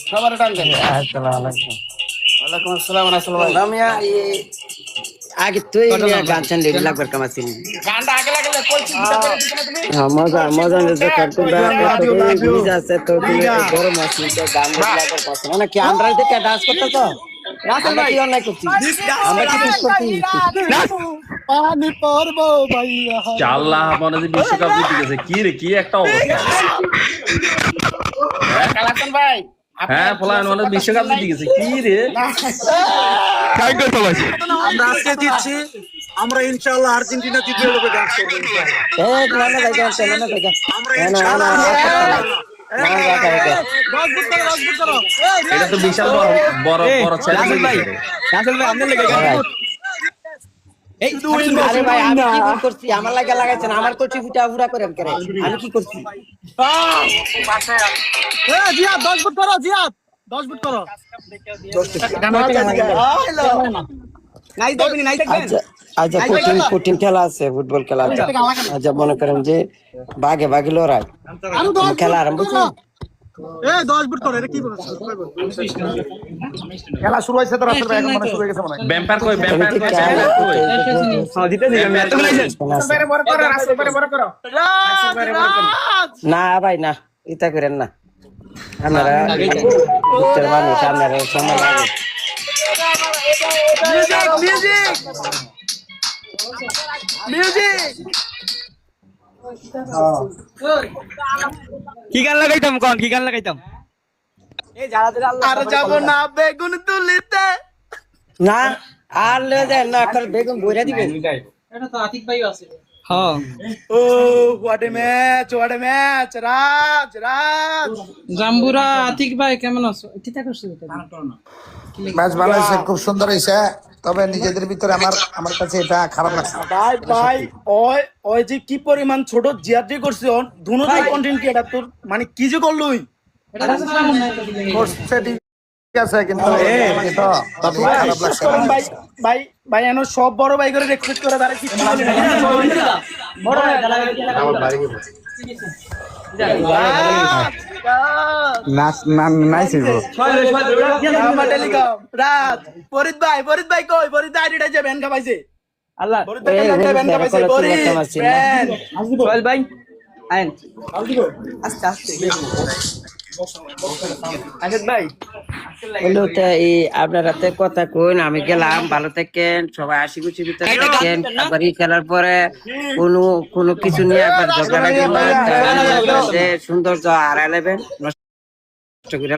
সবার টান দেন। আসসালামু আলাইকুম। ওয়ালাইকুম আসসালাম রাসূলুল্লাহ। রামিয়া আগে তুই গান চান রেডি লাগবার কামাছিল। গানটা আগে লাগে কলসি দুটো করে দিছ না তুমি? হ্যাঁ মজা মজা নিতে কর তোমরা এত ভিজা আছে তো তুমি গরম আছে তো গান রেডি লাগবার কথা না কি আমরা দেখে ডান্স করতে তো রাসেল আমরা ভাই কি অন্যায় করছি আমরা কি ঠিক করছি পানি পড়বো ভাইয়া। চাল্লাহ মনে হয় বিশ্বকাপ জিতে গেছে কি রে কি একটা অবস্থা কালাতন ভাই হ্যাঁ ফলায়ন মানে বিশ্বকাপ জিতে গেছে কি রে থ্যাংক ইউ সো মাচ। আমরা আজকে দিচ্ছি, আমরা ইনশাআল্লাহ আর্জেন্টিনা জিতবে বলে ডান্স করব ইনশাআল্লাহ। এই না না জায়গা আছে না জায়গা আমরা না না ইনশাআল্লাহ এটা তো বিশাল বড় বড় বড় চ্যালেঞ্জ ভাই রাসেল ভাই আমনে লেগে গেল। এই আরে ভাই আমি কি ভুল করছি আমার লাগা লাগাইছেন আমার কোচি ফুটা ফুটা করে করে আমি কি করছি জিয়াদ 10 ফুট করো, জিয়াদ 10 ফুট করো। নাই দেবনি নাই দেখবেন। আচ্ছা আচ্ছা কঠিন কঠিন খেলা আছে ফুটবল খেলা আছে আচ্ছা মনে করেন যে বাগে বাগে লড়াই খেলা আরম্ভ করছি এই 10 ফুট করো, এটা কি বলছো? খেলা শুরু হইছে তো রাসেল ভাই এখন মানে শুরু হয়ে গেছে মনে হয়। ব্যাম্পার কই তুমি ব্যাম্পার কি কই খেলা হ্যাঁ দিতে দিবেন এত গুলাইছেন। বাইরে বড় করো, রাসেল বাইরে বড় করো। না ভাই না ইতা করেন না আপনারা উত্তর মানুষ আপনারা সময় লাগে মিউজিক মিউজিক মিউজিক। কি গান লাগাইতাম কোন কি গান লাগাইতাম? আর যাব না বেগুন তুলিতে। না আর লে যায় না এখন বেগুন বইরা দিবেন হ্যাঁ ও what a match, what a match. Raj Raj জাম্বুরা আতিক ভাই কেমন আছো? কিতা করছো এটা? ম্যাচ ভালো হয়েছে, খুব সুন্দর হয়েছে, তবে নিজেদের ভিতরে আমার কাছে এটা খারাপ লাগছে। ভাই ভাই ওই ওই যে কি পরিমাণ ছোট জিয়াদি করছে দুনো কন্টেন্ট কি এটা তোর মানে কি যে করলুই এটা তো সামনে নাই তো দিলে। করছে ঠিক আছে, কিন্তু এটা তবে খারাপ লাগছে। ভাই ভাই ভাই এনো সব বড় ভাই করে রেসপেক্ট করে তারা কিছু বলে না। বড় ভাই নাইস ব্রো। রাজ ফরিদ ভাই কই ফরিদ ভাই আইডিটা যে ব্যান খাবাইছে আল্লাহ ফরিদ ভাই আইডিটা ব্যান খাবাইছে ফরিদ ব্যান সোহেল ভাই আইন আস্তে আস্তে আজত ভাই হলো তো এই আপনার হাতে কথা কইন আমি গেলাম ভালো থাকেন সবাই হাসি খুশি ভিতরে থাকেন আবার এই খেলার পরে কোনো কিছু নিয়ে একবার ঝগড়া লাগবে সৌন্দর্য হারাই নেবেন নষ্ট করে